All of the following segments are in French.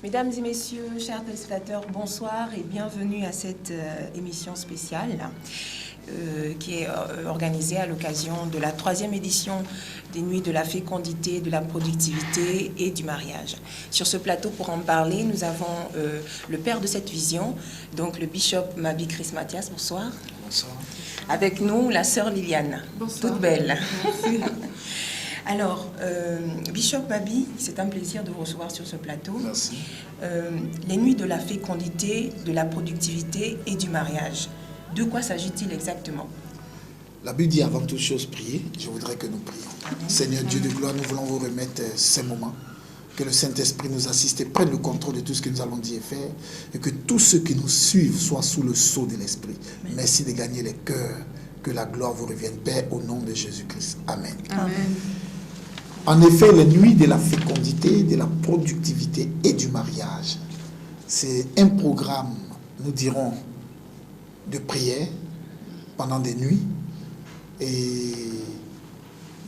Mesdames et messieurs, chers téléspectateurs, bonsoir et bienvenue à cette émission spéciale qui est organisée à l'occasion de la 3e édition des Nuits de la fécondité, de la productivité et du mariage. Sur ce plateau, pour en parler, nous avons le père de cette vision, donc le bishop Mabi Chris Mathias. Bonsoir. Bonsoir. Avec nous, la sœur Liliane. Bonsoir. Toute belle. Merci. Alors, Bishop Mabi, c'est un plaisir de vous recevoir sur ce plateau. Merci. Les nuits de la fécondité, de la productivité et du mariage. De quoi s'agit-il exactement? La Bible dit avant toute chose prier. Je voudrais que nous prions. Amen. Seigneur Dieu de gloire, nous voulons vous remettre ces moments. Que le Saint-Esprit nous assiste et prenne le contrôle de tout ce que nous allons dire et faire. Et que tous ceux qui nous suivent soient sous le sceau de l'Esprit. Merci de gagner les cœurs. Que la gloire vous revienne, Père, au nom de Jésus-Christ. Amen. Amen. En effet, les nuits de la fécondité, de la productivité et du mariage, c'est un programme, nous dirons, de prière pendant des nuits. Et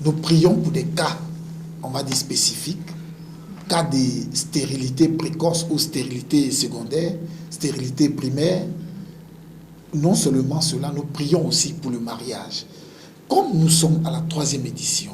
nous prions pour des cas, on va dire spécifiques, cas de stérilité précoce ou stérilité secondaire, stérilité primaire. Non seulement cela, nous prions aussi pour le mariage. Comme nous sommes à la 3e édition,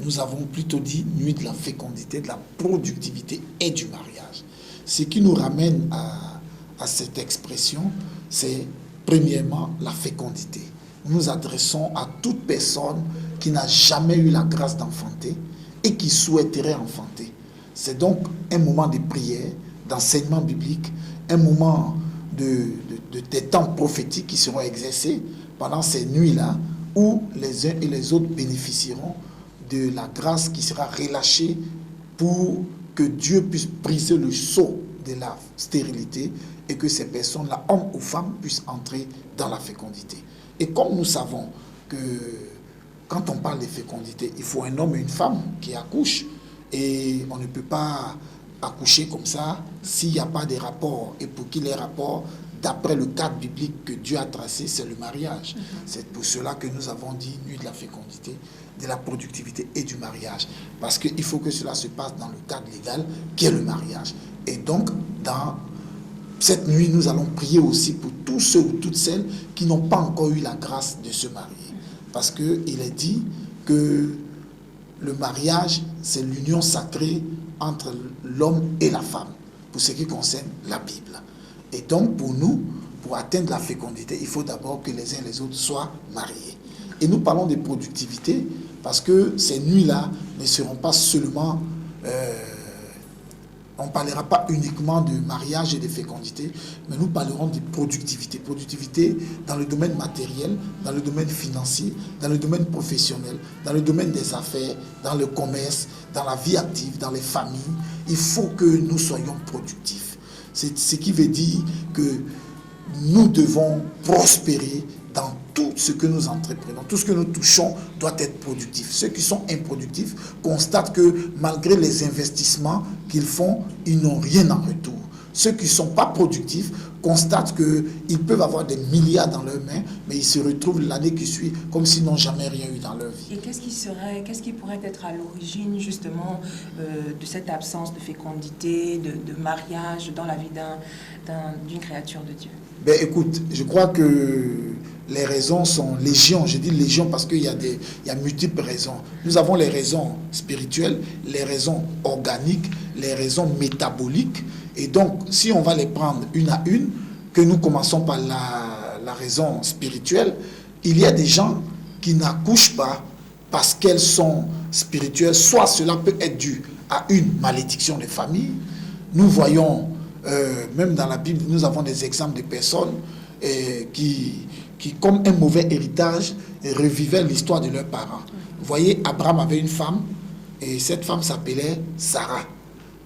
nous avons plutôt dit nuit de la fécondité, de la productivité et du mariage. Ce qui nous ramène à cette expression, c'est premièrement la fécondité. Nous nous adressons à toute personne qui n'a jamais eu la grâce d'enfanter et qui souhaiterait enfanter. C'est donc un moment de prière, d'enseignement biblique, un moment des temps prophétiques qui seront exercés pendant ces nuits-là, où les uns et les autres bénéficieront de la grâce qui sera relâchée pour que Dieu puisse briser le sceau de la stérilité et que ces personnes-là, hommes ou femmes, puissent entrer dans la fécondité. Et comme nous savons que quand on parle de fécondité, il faut un homme et une femme qui accouchent et on ne peut pas accoucher comme ça s'il n'y a pas de rapport. Et pour qu'il y ait rapport, d'après le cadre biblique que Dieu a tracé, c'est le mariage. C'est pour cela que nous avons dit nuit de la fécondité, de la productivité et du mariage. Parce qu'il faut que cela se passe dans le cadre légal qui est le mariage. Et donc, dans cette nuit, nous allons prier aussi pour tous ceux ou toutes celles qui n'ont pas encore eu la grâce de se marier. Parce qu'il est dit que le mariage, c'est l'union sacrée entre l'homme et la femme, pour ce qui concerne la Bible. Et donc, pour nous, pour atteindre la fécondité, il faut d'abord que les uns et les autres soient mariés. Et nous parlons de productivité parce que ces nuits-là ne seront pas seulement... on ne parlera pas uniquement de mariage et de fécondité, mais nous parlerons de productivité. Productivité dans le domaine matériel, dans le domaine financier, dans le domaine professionnel, dans le domaine des affaires, dans le commerce, dans la vie active, dans les familles. Il faut que nous soyons productifs. C'est ce qui veut dire que nous devons prospérer dans tout ce que nous entreprenons. Tout ce que nous touchons doit être productif. Ceux qui sont improductifs constatent que malgré les investissements qu'ils font, ils n'ont rien en retour. Ceux qui ne sont pas productifs constatent qu'ils peuvent avoir des milliards dans leurs mains, mais ils se retrouvent l'année qui suit comme s'ils n'ont jamais rien eu dans leur vie. Et qu'est-ce qui pourrait être à l'origine justement de cette absence de fécondité, de mariage dans la vie d'une créature de Dieu? Ben écoute, je crois que les raisons sont légion. Je dis légion parce qu'il y a multiples raisons. Nous avons les raisons spirituelles, les raisons organiques, les raisons métaboliques. Et donc, si on va les prendre une à une, que nous commençons par la raison spirituelle, il y a des gens qui n'accouchent pas parce qu'elles sont spirituelles. Soit cela peut être dû à une malédiction de famille. Nous voyons, même dans la Bible, nous avons des exemples de personnes qui, comme un mauvais héritage, revivaient l'histoire de leurs parents. Vous voyez, Abraham avait une femme, et cette femme s'appelait Sarah.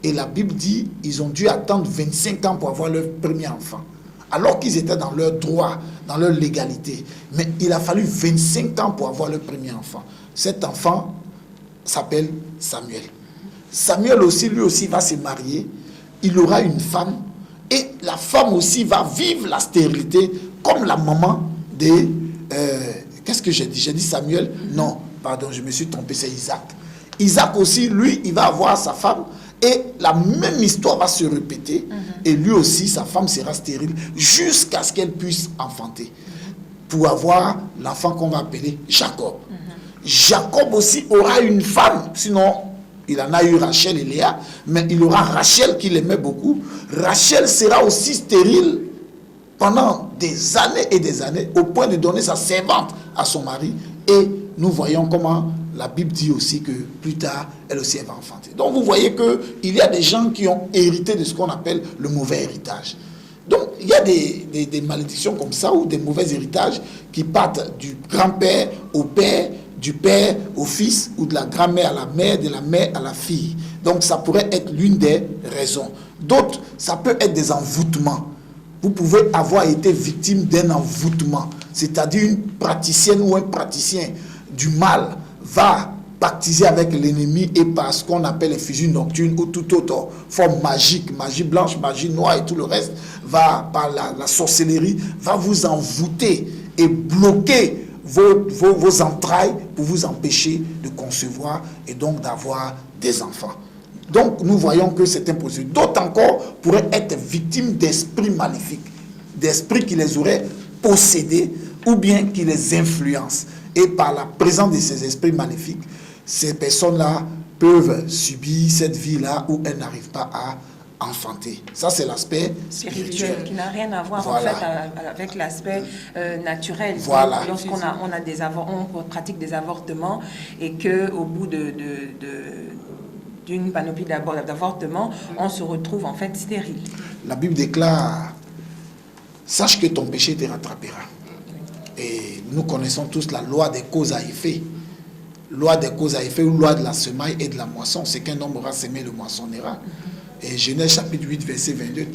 Et la Bible dit ils ont dû attendre 25 ans pour avoir leur premier enfant. Alors qu'ils étaient dans leur droit, dans leur légalité. Mais il a fallu 25 ans pour avoir leur premier enfant. Cet enfant s'appelle Samuel. Samuel aussi, lui aussi, va se marier. Il aura une femme. Et la femme aussi va vivre la stérilité comme la maman de... qu'est-ce que j'ai dit? J'ai dit Samuel? Non, pardon, je me suis trompé, c'est Isaac. Isaac aussi, lui, il va avoir sa femme. Et la même histoire va se répéter. Et lui aussi, sa femme sera stérile jusqu'à ce qu'elle puisse enfanter. Pour avoir l'enfant qu'on va appeler Jacob. Jacob aussi aura une femme. Sinon, il en a eu Rachel et Léa. Mais il aura Rachel qui l'aimait beaucoup. Rachel sera aussi stérile pendant des années et des années, au point de donner sa servante à son mari. Et nous voyons comment la Bible dit aussi que plus tard, elle aussi elle va enfanter. Donc vous voyez qu'il y a des gens qui ont hérité de ce qu'on appelle le mauvais héritage. Donc il y a des malédictions comme ça, ou des mauvais héritages qui partent du grand-père au père, du père au fils, ou de la grand-mère à la mère, de la mère à la fille. Donc ça pourrait être l'une des raisons. D'autres, ça peut être des envoûtements. Vous pouvez avoir été victime d'un envoûtement, c'est-à-dire une praticienne ou un praticien du mal va pactiser avec l'ennemi et par ce qu'on appelle les fusions nocturnes ou toute autre forme magique, magie blanche, magie noire et tout le reste, va par la sorcellerie, va vous envoûter et bloquer vos entrailles pour vous empêcher de concevoir et donc d'avoir des enfants. Donc nous voyons que c'est impossible. D'autres encore pourraient être victimes d'esprits maléfiques, d'esprits qui les auraient possédés ou bien qui les influencent. Et par la présence de ces esprits maléfiques, ces personnes-là peuvent subir cette vie-là où elles n'arrivent pas à enfanter. Ça, c'est l'aspect spirituel. Qui n'a rien à voir Voilà. en fait avec l'aspect naturel. Voilà. Lorsqu'on on pratique des avortements et qu'au bout d'une panoplie d'avortements, on se retrouve en fait stérile. La Bible déclare, sache que ton péché te rattrapera. Et nous connaissons tous la loi des causes à effet. Loi des causes à effet ou loi de la semaille et de la moisson. C'est qu'un homme aura semé, le moissonnera. Et Genèse chapitre 8, verset 22,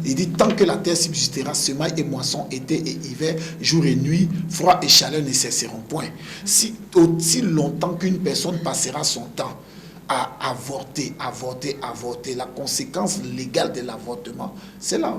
il dit, tant que la terre subsistera, semaille et moisson, été et hiver, jour et nuit, froid et chaleur ne cesseront point. Si aussi longtemps qu'une personne passera son temps à avorter, la conséquence légale de l'avortement, c'est la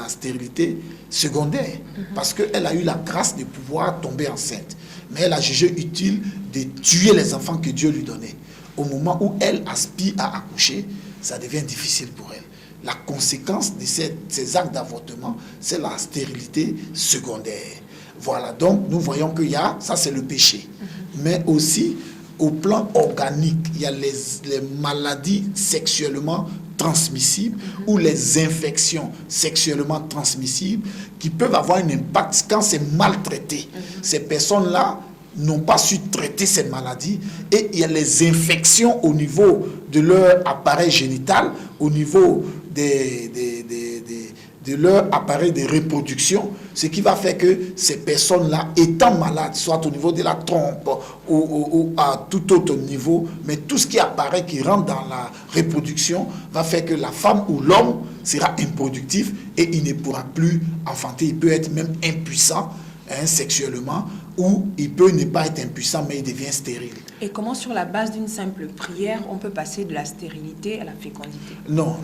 stérilité secondaire. Parce qu'elle a eu la grâce de pouvoir tomber enceinte. Mais elle a jugé utile de tuer les enfants que Dieu lui donnait. Au moment où elle aspire à accoucher, ça devient difficile pour elle. La conséquence de ces actes d'avortement, c'est la stérilité secondaire. Voilà, donc nous voyons qu'il y a, ça c'est le péché. Mais aussi, au plan organique, il y a les maladies sexuellement transmissibles ou les infections sexuellement transmissibles qui peuvent avoir un impact quand c'est maltraité. Ces personnes-là n'ont pas su traiter ces maladies et il y a les infections au niveau de leur appareil génital, au niveau de leur appareil de reproduction, ce qui va faire que ces personnes-là, étant malades, soit au niveau de la trompe ou à tout autre niveau, mais tout ce qui apparaît, qui rentre dans la reproduction, va faire que la femme ou l'homme sera improductif et il ne pourra plus enfanter. Il peut être même impuissant sexuellement, ou il peut ne pas être impuissant, mais il devient stérile. Et comment, sur la base d'une simple prière, on peut passer de la stérilité à la fécondité? Non,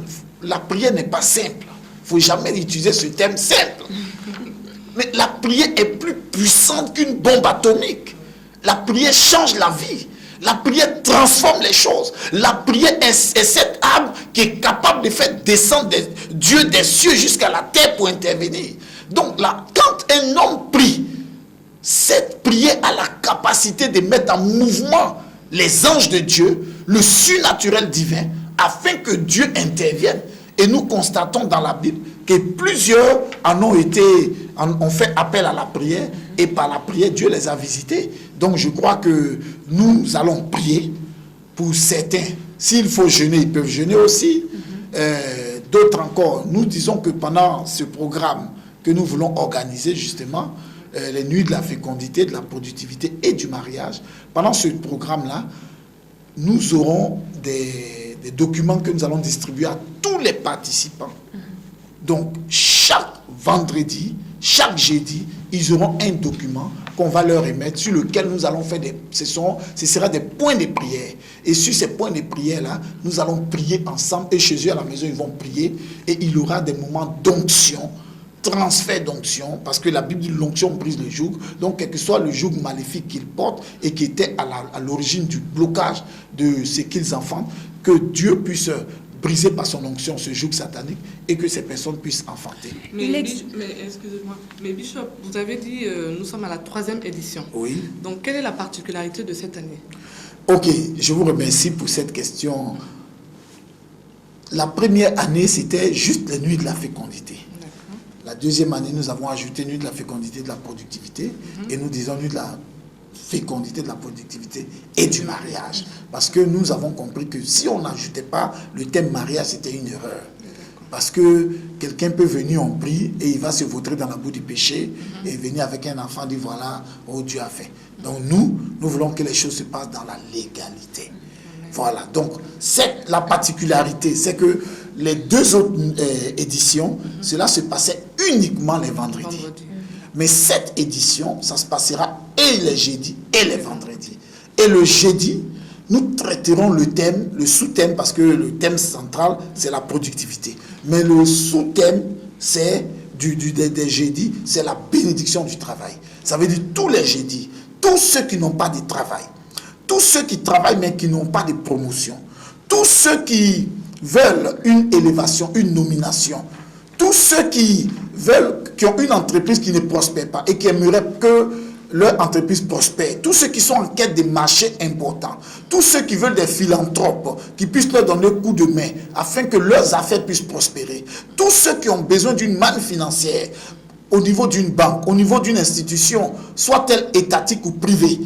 la prière n'est pas simple. Il ne faut jamais utiliser ce terme simple. Mais la prière est plus puissante qu'une bombe atomique. La prière change la vie. La prière transforme les choses. La prière est cette arme qui est capable de faire descendre Dieu des cieux jusqu'à la terre pour intervenir. Donc là, quand un homme prie, cette prière a la capacité de mettre en mouvement les anges de Dieu, le surnaturel divin, afin que Dieu intervienne. Et nous constatons dans la Bible que plusieurs ont fait appel à la prière, et par la prière, Dieu les a visités. Donc je crois que nous allons prier pour certains. S'il faut jeûner, ils peuvent jeûner aussi. D'autres encore, nous disons que pendant ce programme que nous voulons organiser justement, les nuits de la fécondité, de la productivité et du mariage, pendant ce programme-là, nous aurons des documents que nous allons distribuer à tous les participants. Donc, chaque vendredi, chaque jeudi, ils auront un document qu'on va leur émettre, sur lequel nous allons faire ce sera des points de prière. Et sur ces points de prière-là, nous allons prier ensemble. Et chez eux, à la maison, ils vont prier. Et il y aura des moments d'onction, transfert d'onction, parce que la Bible dit l'onction brise le joug. Donc, quel que soit le joug maléfique qu'ils portent et qui était à l'origine du blocage de ce qu'ils enfantent, que Dieu puisse briser par son onction ce joug satanique et que ces personnes puissent enfanter. Mais excusez-moi, mais Bishop, vous avez dit nous sommes à la 3e édition. Oui. Donc quelle est la particularité de cette année? Ok, je vous remercie pour cette question. La première année, c'était juste les nuits de la fécondité. La deuxième année, nous avons ajouté nuit de la fécondité, de la productivité, et nous disons nuit de la fécondité, de la productivité et du mariage. Parce que nous avons compris que si on n'ajoutait pas le thème mariage, c'était une erreur. Parce que quelqu'un peut venir en prix et il va se vautrer dans la boue du péché et venir avec un enfant dire voilà, oh Dieu a fait. Donc nous voulons que les choses se passent dans la légalité. Voilà, donc la particularité, c'est que les deux autres éditions, cela se passait uniquement les vendredis. Mais cette édition, ça se passera et les jeudis et les vendredis. Et le jeudi, nous traiterons le thème, le sous-thème, parce que le thème central, c'est la productivité. Mais le sous-thème, c'est des jeudis, c'est la bénédiction du travail. Ça veut dire tous les jeudis, tous ceux qui n'ont pas de travail, tous ceux qui travaillent mais qui n'ont pas de promotion, tous ceux qui veulent une élévation, une nomination, tous ceux qui ont une entreprise qui ne prospère pas et qui aimeraient que leur entreprise prospère, tous ceux qui sont en quête de marchés importants, tous ceux qui veulent des philanthropes qui puissent leur donner un coup de main afin que leurs affaires puissent prospérer, tous ceux qui ont besoin d'une manne financière au niveau d'une banque, au niveau d'une institution, soit-elle étatique ou privée,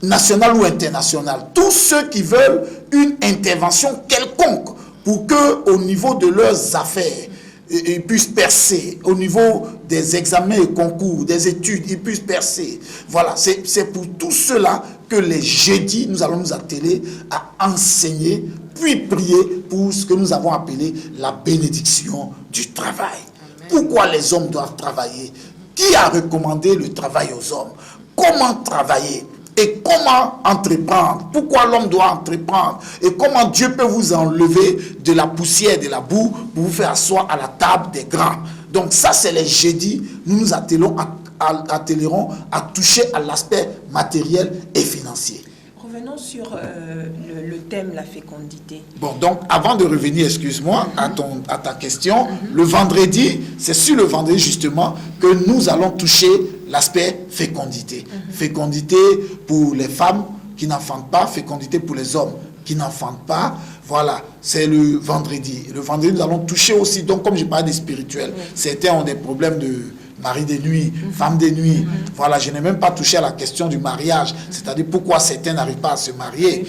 nationale ou internationale, tous ceux qui veulent une intervention quelconque pour que au niveau de leurs affaires, ils puissent percer, au niveau des examens et concours, des études, ils puissent percer. Voilà, c'est pour tout cela que les jeudis, nous allons nous atteler à enseigner, puis prier pour ce que nous avons appelé la bénédiction du travail. Amen. Pourquoi les hommes doivent travailler? Qui a recommandé le travail aux hommes? Comment travailler? Et comment entreprendre? Pourquoi l'homme doit entreprendre? Et comment Dieu peut vous enlever de la poussière, de la boue, pour vous faire asseoir à la table des grands? Donc ça, c'est les jeudis. Nous nous attellerons à toucher à l'aspect matériel et financier. Revenons sur le thème, la fécondité. Bon, donc avant de revenir, excuse-moi, à ta question, le vendredi, c'est sur le vendredi justement que nous allons toucher l'aspect fécondité. Fécondité pour les femmes qui n'enfantent pas, fécondité pour les hommes qui n'enfantent pas. Voilà, c'est le vendredi. Le vendredi, nous allons toucher aussi, donc comme je parlais des spirituels, certains ont des problèmes de mari des nuits, femme des nuits. Voilà, je n'ai même pas touché à la question du mariage, c'est-à-dire pourquoi certains n'arrivent pas à se marier.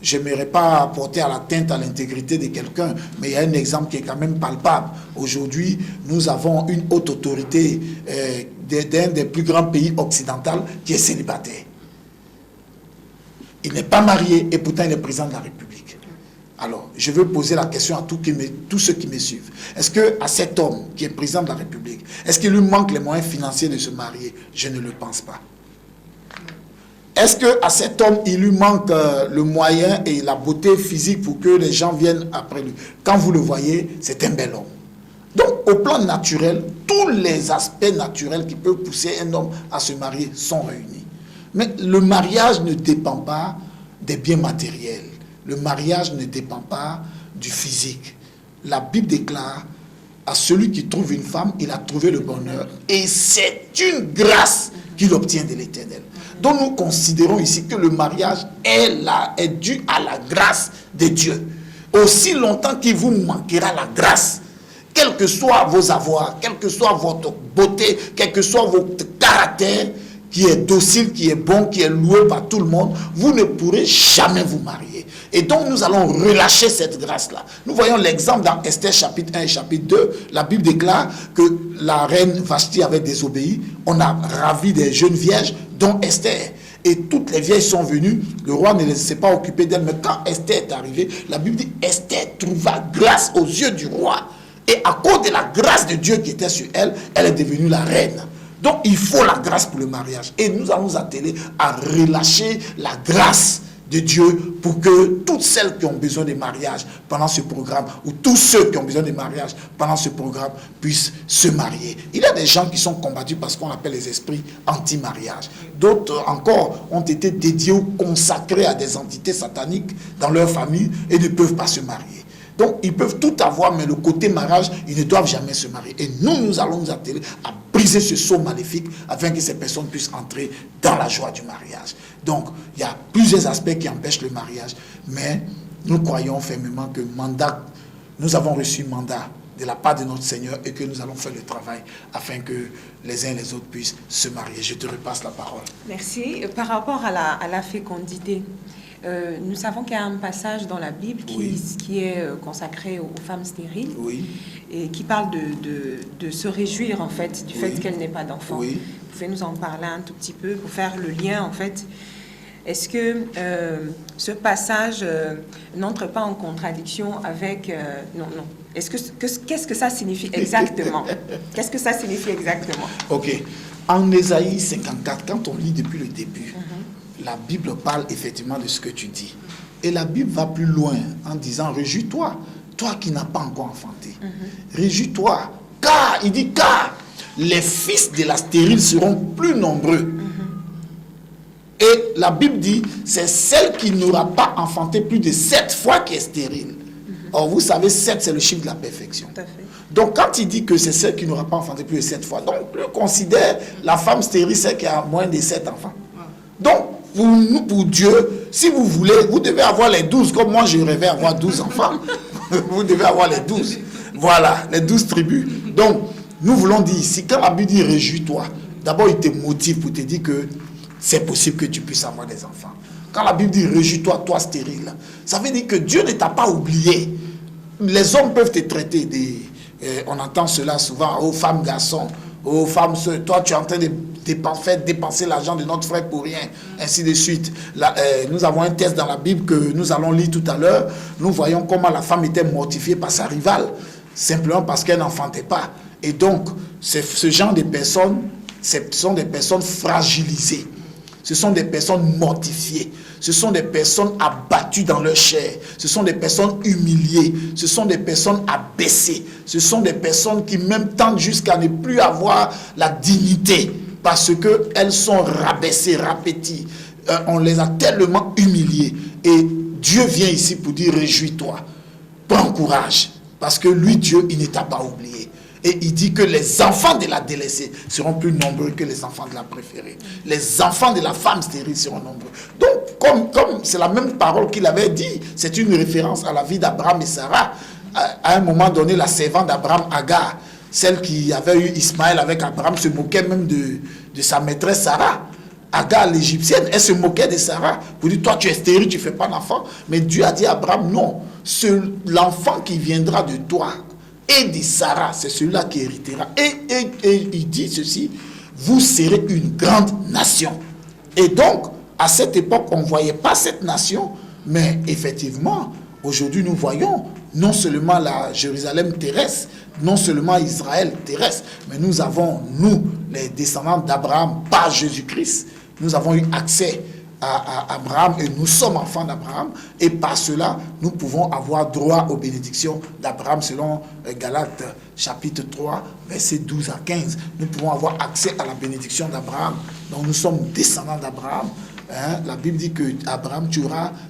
Je n'aimerais pas porter à l'atteinte à l'intégrité de quelqu'un, mais il y a un exemple qui est quand même palpable. Aujourd'hui, nous avons une haute autorité d'un des plus grands pays occidentaux qui est célibataire. Il n'est pas marié et pourtant il est président de la République. Alors, je veux poser la question à tous ceux qui me suivent. Est-ce qu'à cet homme qui est président de la République, est-ce qu'il lui manque les moyens financiers de se marier? Je ne le pense pas. Est-ce qu'à cet homme, il lui manque le moyen et la beauté physique pour que les gens viennent après lui? Quand vous le voyez, c'est un bel homme. Donc, au plan naturel, tous les aspects naturels qui peuvent pousser un homme à se marier sont réunis. Mais le mariage ne dépend pas des biens matériels. Le mariage ne dépend pas du physique. La Bible déclare à celui qui trouve une femme, il a trouvé le bonheur. Et c'est une grâce qu'il obtient de l'Éternel. Donc nous considérons ici que le mariage est dû à la grâce de Dieu. Aussi longtemps qu'il vous manquera la grâce, quels que soient vos avoirs, quelle que soit votre beauté, quel que soit votre caractère, qui est docile, qui est bon, qui est loué par tout le monde, vous ne pourrez jamais vous marier. Et donc nous allons relâcher cette grâce-là. Nous voyons l'exemple dans Esther chapitre 1 et chapitre 2. La Bible déclare que la reine Vashti avait désobéi. On a ravi des jeunes vierges, dont Esther. Et toutes les vieilles sont venues. Le roi ne s'est pas occupé d'elles. Mais quand Esther est arrivée, la Bible dit Esther trouva grâce aux yeux du roi. Et à cause de la grâce de Dieu qui était sur elle, elle est devenue la reine. Donc il faut la grâce pour le mariage. Et nous allons nous atteler à relâcher la grâce de Dieu pour que toutes celles qui ont besoin de mariage pendant ce programme, ou tous ceux qui ont besoin de mariage pendant ce programme, puissent se marier. Il y a des gens qui sont combattus parce qu'on appelle les esprits anti-mariage. D'autres encore ont été dédiés ou consacrés à des entités sataniques dans leur famille et ne peuvent pas se marier. Donc, ils peuvent tout avoir, mais le côté mariage, ils ne doivent jamais se marier. Et nous allons nous atteler à briser ce sceau maléfique afin que ces personnes puissent entrer dans la joie du mariage. Donc, il y a plusieurs aspects qui empêchent le mariage, mais nous croyons fermement que nous avons reçu mandat de la part de notre Seigneur et que nous allons faire le travail afin que les uns et les autres puissent se marier. Je te repasse la parole. Merci. Par rapport à la fécondité, nous savons qu'il y a un passage dans la Bible qui est consacré aux femmes stériles et qui parle de se réjouir en fait du fait qu'elles n'aient pas d'enfants. Vous pouvez nous en parler un tout petit peu pour faire le lien en fait. Est-ce que ce passage n'entre pas en contradiction avec... non. Qu'est-ce que ça signifie exactement? Qu'est-ce que ça signifie exactement? Ok. En Ésaïe 54, quand on lit depuis le début, la Bible parle effectivement de ce que tu dis. Et la Bible va plus loin en disant, réjouis-toi, toi qui n'as pas encore enfanté. Réjouis-toi, car les fils de la stérile seront plus nombreux. Et la Bible dit, c'est celle qui n'aura pas enfanté plus de 7 fois qui est stérile. Or, vous savez, 7, c'est le chiffre de la perfection. Tout à fait. Donc, quand il dit que c'est celle qui n'aura pas enfanté plus de 7 fois, donc, on considère la femme stérile, celle qui a moins de 7 enfants. Donc, pour Dieu, si vous voulez, vous devez avoir les 12, comme moi, je rêvais avoir 12 enfants. Vous devez avoir les 12. Voilà, les 12 tribus. Donc, nous voulons dire ici, quand la Bible dit réjouis-toi, d'abord, il te motive pour te dire que c'est possible que tu puisses avoir des enfants. Quand la Bible dit réjouis-toi, toi stérile, ça veut dire que Dieu ne t'a pas oublié. Les hommes peuvent te traiter on entend cela souvent aux femmes garçons, aux femmes sœurs, toi tu es en train de dépenser l'argent de notre frère pour rien, ainsi de suite. Nous avons un texte dans la Bible que nous allons lire tout à l'heure. Nous voyons comment la femme était mortifiée par sa rivale, simplement parce qu'elle n'enfantait pas. Et donc, ce genre de personnes, ce sont des personnes fragilisées. Ce sont des personnes mortifiées. Ce sont des personnes abattues dans leur chair. Ce sont des personnes humiliées. Ce sont des personnes abaissées. Ce sont des personnes qui même tendent jusqu'à ne plus avoir la dignité parce qu'elles sont rabaissées, rapeties. On les a tellement humiliées. Et Dieu vient ici pour dire réjouis-toi. Prends courage. Parce que lui, Dieu, il ne t'a pas oublié. Et il dit que les enfants de la délaissée seront plus nombreux que les enfants de la préférée. Les enfants de la femme stérile seront nombreux. Donc, comme c'est la même parole qu'il avait dit, c'est une référence à la vie d'Abraham et Sarah. À un moment donné, la servante d'Abraham, Agar, celle qui avait eu Ismaël avec Abraham, se moquait même de sa maîtresse Sarah. Agar, l'égyptienne, elle se moquait de Sarah pour dire, toi tu es stérile, tu ne fais pas d'enfant. Mais Dieu a dit à Abraham, non, l'enfant qui viendra de toi et de Sarah, c'est celui-là qui héritera. Et il dit ceci, vous serez une grande nation. Et donc, à cette époque, on ne voyait pas cette nation, mais effectivement, aujourd'hui, nous voyons non seulement la Jérusalem terrestre, non seulement Israël terrestre, mais nous avons, nous, les descendants d'Abraham, par Jésus-Christ, nous avons eu accès à Abraham et nous sommes enfants d'Abraham et par cela nous pouvons avoir droit aux bénédictions d'Abraham selon Galates chapitre 3 versets 12 à 15. Nous pouvons avoir accès à la bénédiction d'Abraham. Donc nous sommes descendants d'Abraham. La Bible dit que Abraham,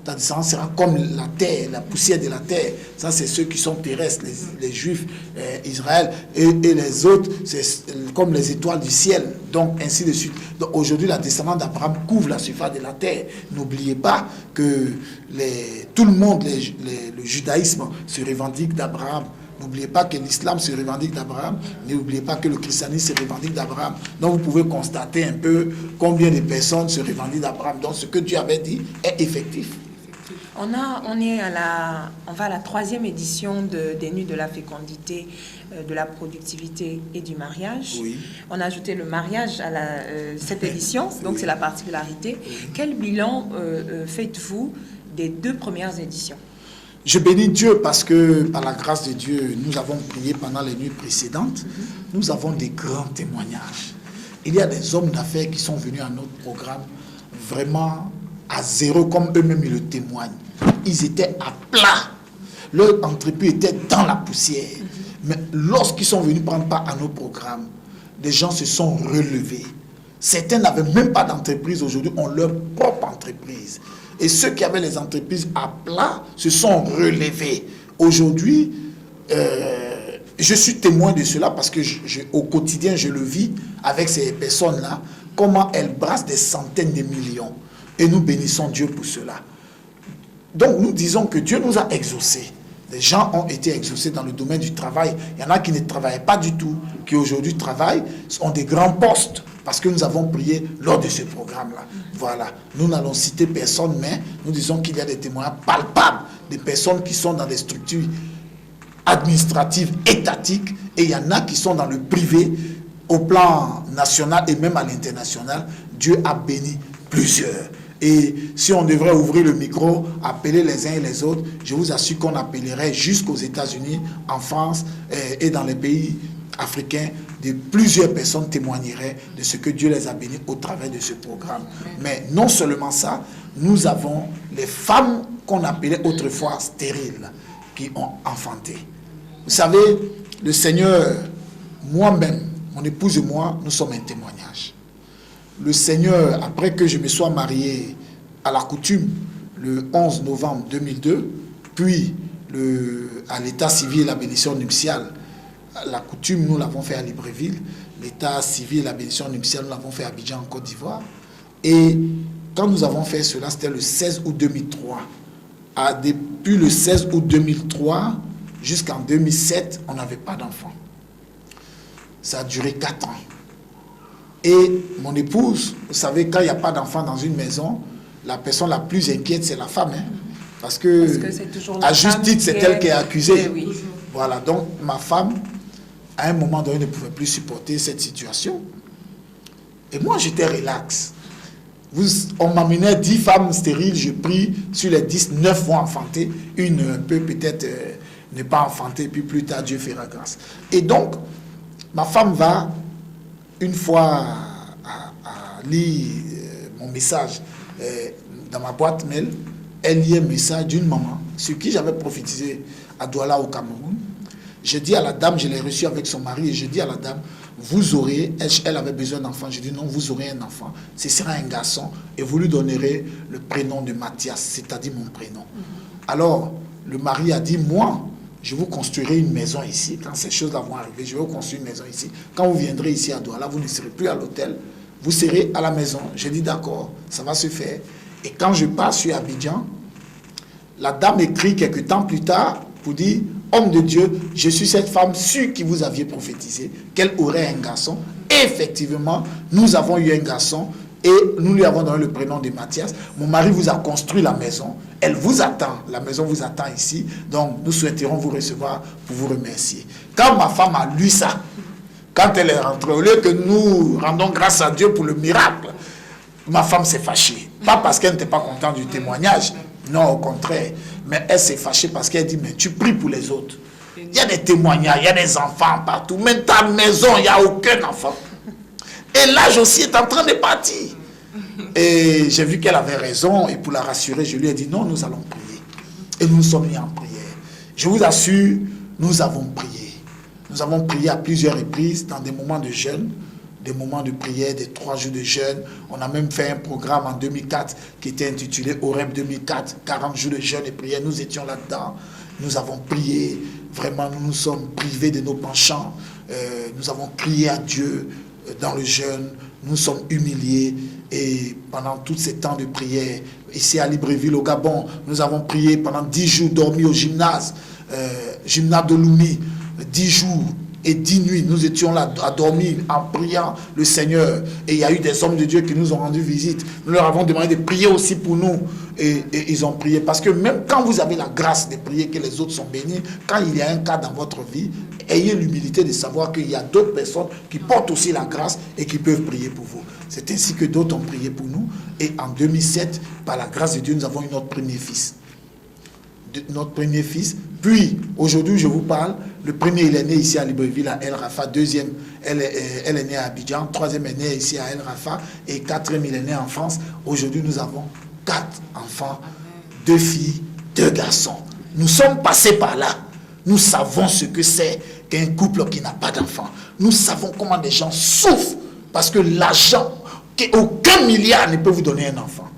ta descendance sera comme la terre, la poussière de la terre. Ça, c'est ceux qui sont terrestres, les Juifs, Israël, et les autres, c'est comme les étoiles du ciel. Donc, ainsi de suite. Donc, aujourd'hui, la descendance d'Abraham couvre la surface de la terre. N'oubliez pas que tout le monde, le judaïsme, se revendique d'Abraham. N'oubliez pas que l'islam se revendique d'Abraham. N'oubliez pas que le christianisme se revendique d'Abraham. Donc vous pouvez constater un peu combien de personnes se revendiquent d'Abraham. Donc ce que Dieu avait dit est effectif. On va à la 3e édition des Nuits de la fécondité, de la productivité et du mariage. Oui. On a ajouté le mariage à cette édition, donc c'est la particularité. Oui. Quel bilan faites-vous des 2 premières éditions? Je bénis Dieu parce que, par la grâce de Dieu, nous avons prié pendant les nuits précédentes. Nous avons des grands témoignages. Il y a des hommes d'affaires qui sont venus à notre programme vraiment à zéro, comme eux-mêmes ils le témoignent. Ils étaient à plat. Leur entreprise était dans la poussière. Mais lorsqu'ils sont venus prendre part à nos programmes, les gens se sont relevés. Certains n'avaient même pas d'entreprise aujourd'hui, ont leur propre entreprise. Et ceux qui avaient les entreprises à plat se sont relevés. Aujourd'hui, je suis témoin de cela parce que au quotidien, je le vis avec ces personnes-là, comment elles brassent des centaines de millions. Et nous bénissons Dieu pour cela. Donc nous disons que Dieu nous a exaucés. Des gens ont été exaucés dans le domaine du travail. Il y en a qui ne travaillaient pas du tout, qui aujourd'hui travaillent, ont des grands postes, parce que nous avons prié lors de ce programme-là. Voilà. Nous n'allons citer personne, mais nous disons qu'il y a des témoins palpables, des personnes qui sont dans des structures administratives, étatiques, et il y en a qui sont dans le privé, au plan national et même à l'international. Dieu a béni plusieurs. Et si on devrait ouvrir le micro, appeler les uns et les autres, je vous assure qu'on appellerait jusqu'aux États-Unis, en France et dans les pays africains, de plusieurs personnes témoigneraient de ce que Dieu les a bénis au travers de ce programme. Mais non seulement ça, nous avons les femmes qu'on appelait autrefois stériles, qui ont enfanté. Vous savez, le Seigneur, moi-même, mon épouse et moi, nous sommes un témoignage. Le Seigneur, après que je me sois marié à la coutume le 11 novembre 2002, puis à l'état civil et la bénédiction nuptiale, la coutume, nous l'avons fait à Libreville, l'état civil et la bénédiction nuptiale, nous l'avons fait à Abidjan, en Côte d'Ivoire. Et quand nous avons fait cela, c'était le 16 août 2003. Depuis le 16 août 2003 jusqu'en 2007, on n'avait pas d'enfant. Ça a duré 4 ans. Et mon épouse, vous savez, quand il n'y a pas d'enfant dans une maison, la personne la plus inquiète, c'est la femme. Hein? Parce que c'est toujours à juste titre, c'est elle qui est accusée. Oui. Voilà, donc ma femme, à un moment donné, ne pouvait plus supporter cette situation. Et moi, j'étais relax. On m'amenait 10 femmes stériles, je prie, sur les 10, 9 vont enfanter, une peut peut-être ne pas enfanter, puis plus tard, Dieu fera grâce. Et donc, ma femme va, une fois, à lire mon message dans ma boîte mail, elle lit un message d'une maman, sur qui j'avais prophétisé à Douala au Cameroun. Je dis à la dame, je l'ai reçue avec son mari, et je dis à la dame, vous aurez, elle avait besoin d'enfant, je dis non, vous aurez un enfant, ce sera un garçon, et vous lui donnerez le prénom de Mathias, c'est-à-dire mon prénom. Alors, le mari a dit, moi, je vous construirai une maison ici, quand ces choses-là vont arriver, je vais vous construire une maison ici. Quand vous viendrez ici à Douala, vous ne serez plus à l'hôtel, vous serez à la maison. Je dis d'accord, ça va se faire. Et quand je pars sur Abidjan, la dame écrit quelques temps plus tard pour dire, homme de Dieu, je suis cette femme sûre qui vous aviez prophétisé qu'elle aurait un garçon. Et effectivement, nous avons eu un garçon et nous lui avons donné le prénom de Mathias. Mon mari vous a construit la maison. Elle vous attend. La maison vous attend ici. Donc, nous souhaiterons vous recevoir pour vous remercier. Quand ma femme a lu ça, quand elle est rentrée, au lieu que nous rendons grâce à Dieu pour le miracle, ma femme s'est fâchée. Pas parce qu'elle n'était pas contente du témoignage. Non, au contraire. Mais elle s'est fâchée parce qu'elle dit, mais tu pries pour les autres. Il y a des témoignages, il y a des enfants partout. Même ta maison, il n'y a aucun enfant. Et l'âge aussi est en train de partir. Et j'ai vu qu'elle avait raison. Et pour la rassurer, je lui ai dit, non, nous allons prier. Et nous nous sommes mis en prière. Je vous assure, nous avons prié. Nous avons prié à plusieurs reprises dans des moments de jeûne, des moments de prière, des 3 jours de jeûne. On a même fait un programme en 2004 qui était intitulé Oreb 2004, 40 jours de jeûne et prière. Nous étions là-dedans. Nous avons prié. Vraiment, nous nous sommes privés de nos penchants. Nous avons crié à Dieu dans le jeûne. Nous sommes humiliés. Et pendant tous ces temps de prière, ici à Libreville, au Gabon, nous avons prié pendant 10 jours, dormi au gymnase, gymnase de Lumi, 10 jours et 10 nuits. Nous étions là à dormir en priant le Seigneur. Et il y a eu des hommes de Dieu qui nous ont rendu visite. Nous leur avons demandé de prier aussi pour nous. Et ils ont prié. Parce que même quand vous avez la grâce de prier, que les autres sont bénis, quand il y a un cas dans votre vie, ayez l'humilité de savoir qu'il y a d'autres personnes qui portent aussi la grâce et qui peuvent prier pour vous. C'est ainsi que d'autres ont prié pour nous. Et en 2007, par la grâce de Dieu, nous avons eu notre premier fils. Notre premier fils. Puis, aujourd'hui, je vous parle, le premier, il est né ici à Libreville, à El Rafa. Deuxième, elle est née à Abidjan. Troisième est née ici à El Rafa. Et quatrième, il est né en France. Aujourd'hui, nous avons 4 enfants, 2 filles, 2 garçons. Nous sommes passés par là. Nous savons ce que c'est qu'un couple qui n'a pas d'enfants. Nous savons comment des gens souffrent parce que l'argent, aucun milliard ne peut vous donner un enfant.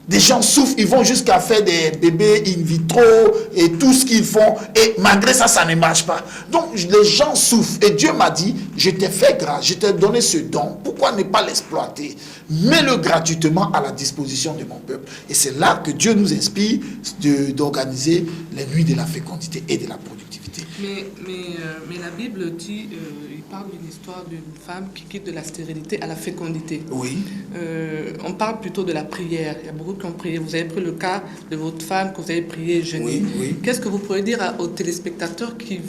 Des gens souffrent, ils vont jusqu'à faire des bébés in vitro et tout ce qu'ils font. Et malgré ça, ça ne marche pas. Donc, les gens souffrent. Et Dieu m'a dit, je t'ai fait grâce, je t'ai donné ce don. Pourquoi ne pas l'exploiter? Mets-le gratuitement à la disposition de mon peuple. Et c'est là que Dieu nous inspire d'organiser les nuits de la fécondité et de la productivité. Mais la Bible dit, il parle d'une histoire d'une femme qui quitte de la stérilité à la fécondité. Oui. On parle plutôt de la prière. Il y a beaucoup qui ont prié. Vous avez pris le cas de votre femme que vous avez prié jeûner. Oui, oui. Qu'est-ce que vous pourrez dire aux téléspectateurs qui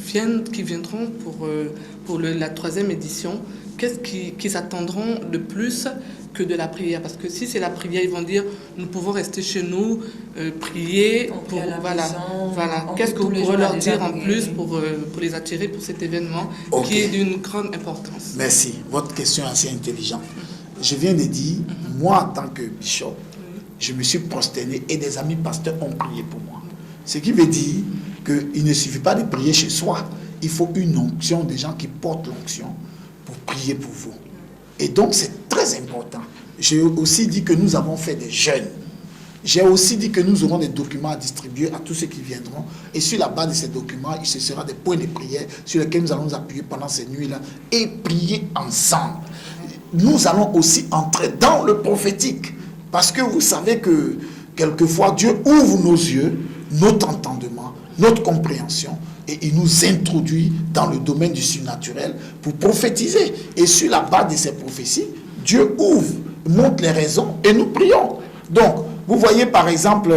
viendront pour la 3e édition? Qu'est-ce qu'ils attendront de plus que de la prière? Parce que si c'est la prière, ils vont dire nous pouvons rester chez nous, prier. Voilà. Qu'est-ce que vous pourrez leur dire en plus pour les attirer pour cet événement qui est d'une grande importance? Merci. Votre question est assez intelligente. Je viens de dire, moi en tant que bishop, je me suis prosterné et des amis pasteurs ont prié pour moi. Ce qui veut dire qu'il ne suffit pas de prier chez soi. Il faut une onction, des gens qui portent l'onction pour prier pour vous. Et donc c'est très important. J'ai aussi dit que nous avons fait des jeûnes. J'ai aussi dit que nous aurons des documents à distribuer à tous ceux qui viendront. Et sur la base de ces documents, ce sera des points de prière sur lesquels nous allons nous appuyer pendant ces nuits-là et prier ensemble. Nous allons aussi entrer dans le prophétique. Parce que vous savez que quelquefois Dieu ouvre nos yeux, notre entendement, notre compréhension et il nous introduit dans le domaine du surnaturel pour prophétiser. Et sur la base de ces prophéties, Dieu ouvre, montre les raisons et nous prions. Donc, vous voyez par exemple,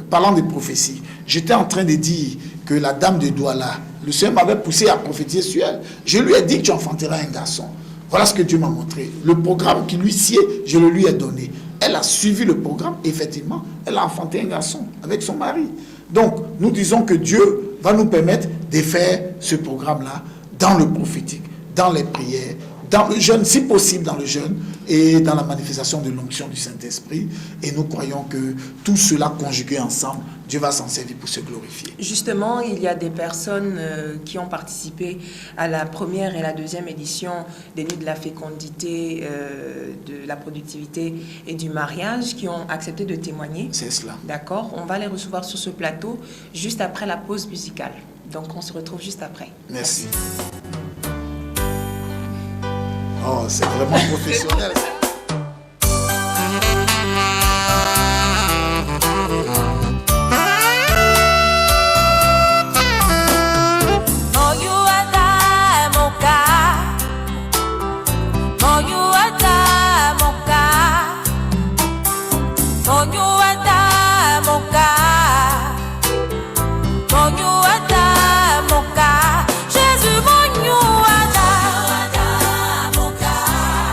parlant de prophéties, j'étais en train de dire que la dame de Douala, le Seigneur m'avait poussé à prophétiser sur elle. Je lui ai dit que tu enfanteras un garçon. Voilà ce que Dieu m'a montré. Le programme qui lui sied, je le lui ai donné. Elle a suivi le programme, effectivement, elle a enfanté un garçon avec son mari. Donc, nous disons que Dieu va nous permettre de faire ce programme-là dans le prophétique, dans les prières, dans le jeûne, si possible dans le jeûne, et dans la manifestation de l'onction du Saint-Esprit. Et nous croyons que tout cela conjugué ensemble, Dieu va s'en servir pour se glorifier. Justement, il y a des personnes qui ont participé à la 1re et la 2e édition des Nuits de la fécondité, de la productivité et du mariage, qui ont accepté de témoigner. C'est cela. D'accord. On va les recevoir sur ce plateau juste après la pause musicale. Donc, on se retrouve juste après. Merci. Oh, c'est vraiment professionnel.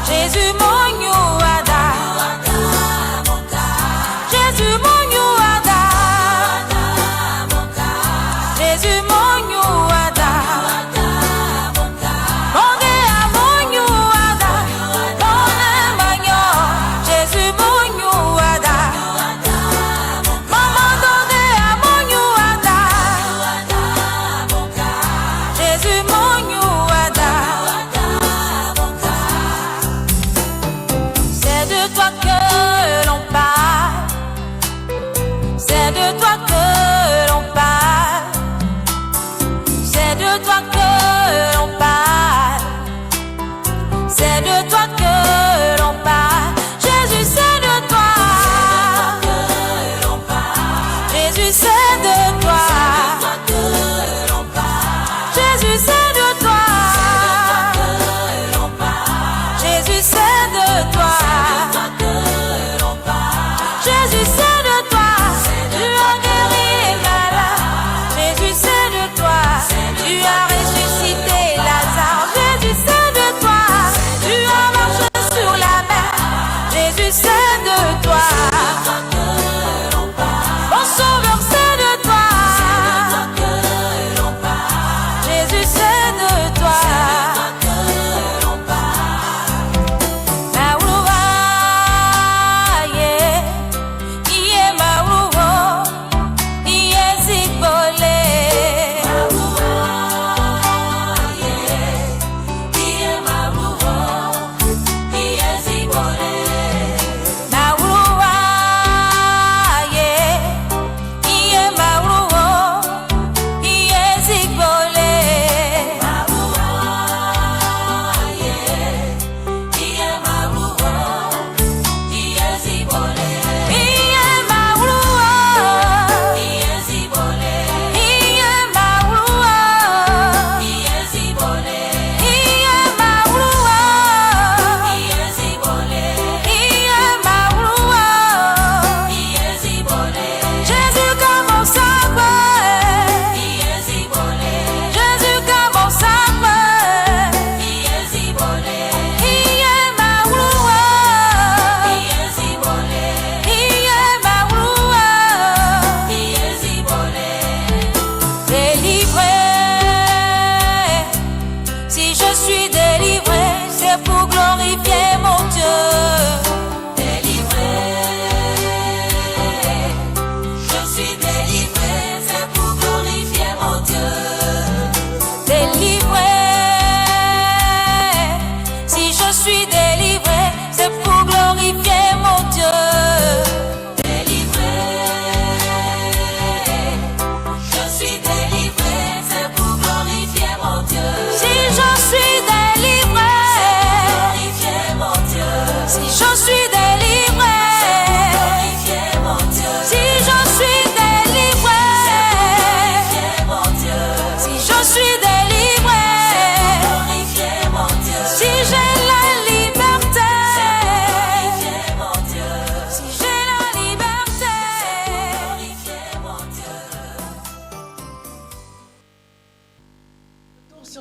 Jésus, mon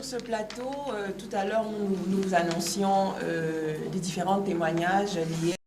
sur ce plateau, tout à l'heure, nous annoncions les différents témoignages liés